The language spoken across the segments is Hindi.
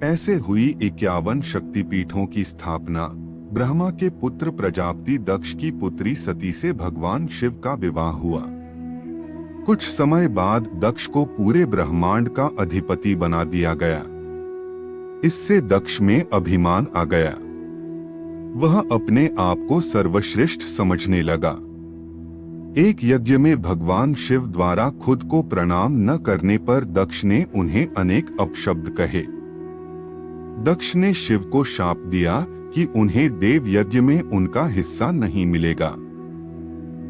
ऐसे हुई 51 शक्तिपीठों की स्थापना। ब्रह्मा के पुत्र प्रजापति दक्ष की पुत्री सती से भगवान शिव का विवाह हुआ। कुछ समय बाद दक्ष को पूरे ब्रह्मांड का अधिपति बना दिया गया। इससे दक्ष में अभिमान आ गया। वह अपने आप को सर्वश्रेष्ठ समझने लगा। एक यज्ञ में भगवान शिव द्वारा खुद को प्रणाम न करने पर दक्ष ने उन्हें अनेक अपशब्द कहे। दक्ष ने शिव को शाप दिया कि उन्हें देव यज्ञ में उनका हिस्सा नहीं मिलेगा।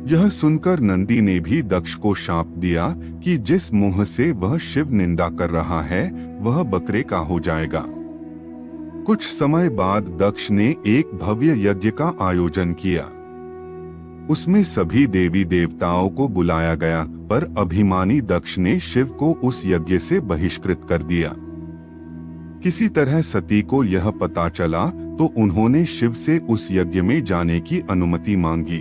यह सुनकर नंदी ने भी दक्ष को शाप दिया कि जिस मुंह से वह शिव निंदा कर रहा है वह बकरे का हो जाएगा। कुछ समय बाद दक्ष ने एक भव्य यज्ञ का आयोजन किया। उसमें सभी देवी देवताओं को बुलाया गया, पर अभिमानी दक्ष ने शिव को उस यज्ञ से बहिष्कृत कर दिया। किसी तरह सती को यह पता चला तो उन्होंने शिव से उस यज्ञ में जाने की अनुमति मांगी।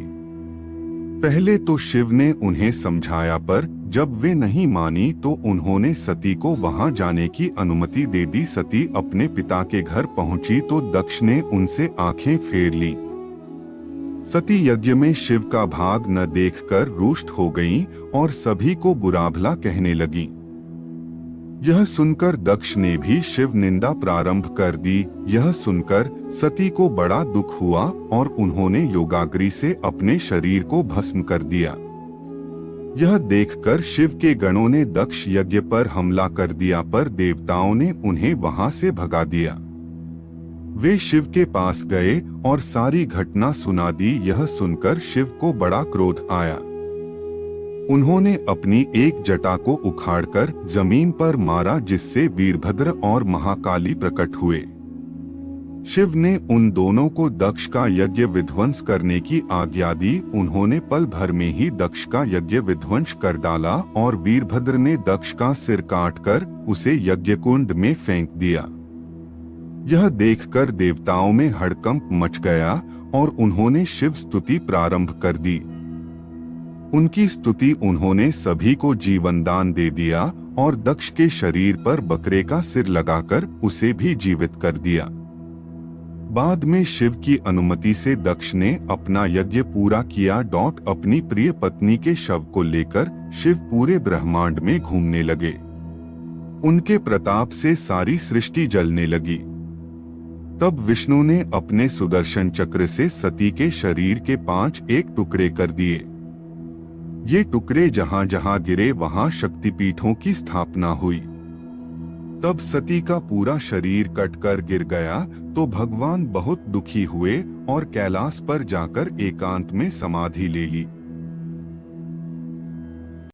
पहले तो शिव ने उन्हें समझाया, पर जब वे नहीं मानी तो उन्होंने सती को वहां जाने की अनुमति दे दी। सती अपने पिता के घर पहुंची तो दक्ष ने उनसे आंखें फेर ली। सती यज्ञ में शिव का भाग न देखकर रुष्ट हो गईं और सभी को बुरा भला कहने लगीं। यह सुनकर दक्ष ने भी शिव निंदा प्रारंभ कर दी। यह सुनकर सती को बड़ा दुख हुआ और उन्होंने योगाग्नि से अपने शरीर को भस्म कर दिया। यह देखकर शिव के गणों ने दक्ष यज्ञ पर हमला कर दिया, पर देवताओं ने उन्हें वहां से भगा दिया। वे शिव के पास गए और सारी घटना सुना दी। यह सुनकर शिव को बड़ा क्रोध आया। उन्होंने अपनी एक जटा को उखाड़कर जमीन पर मारा, जिससे वीरभद्र और महाकाली प्रकट हुए। शिव ने उन दोनों को दक्ष का यज्ञ विध्वंस करने की आज्ञा दी। उन्होंने पल भर में ही दक्ष का यज्ञ विध्वंस कर डाला और वीरभद्र ने दक्ष का सिर काटकर उसे यज्ञकुंड में फेंक दिया। यह देखकर देवताओं में हड़कंप मच गया और उन्होंने शिव स्तुति प्रारंभ कर दी। उनकी स्तुति उन्होंने सभी को जीवन दान दे दिया और दक्ष के शरीर पर बकरे का सिर लगाकर उसे भी जीवित कर दिया। बाद में शिव की अनुमति से दक्ष ने अपना यज्ञ पूरा किया। अपनी प्रिय पत्नी के शव को लेकर शिव पूरे ब्रह्मांड में घूमने लगे। उनके प्रताप से सारी सृष्टि जलने लगी। तब विष्णु ने अपने सुदर्शन चक्र से सती के शरीर के 5 एक टुकड़े कर दिए। ये टुकड़े जहां जहां गिरे वहां शक्तिपीठों की स्थापना हुई। तब सती का पूरा शरीर कटकर गिर गया तो भगवान बहुत दुखी हुए और कैलाश पर जाकर एकांत में समाधि ले ली।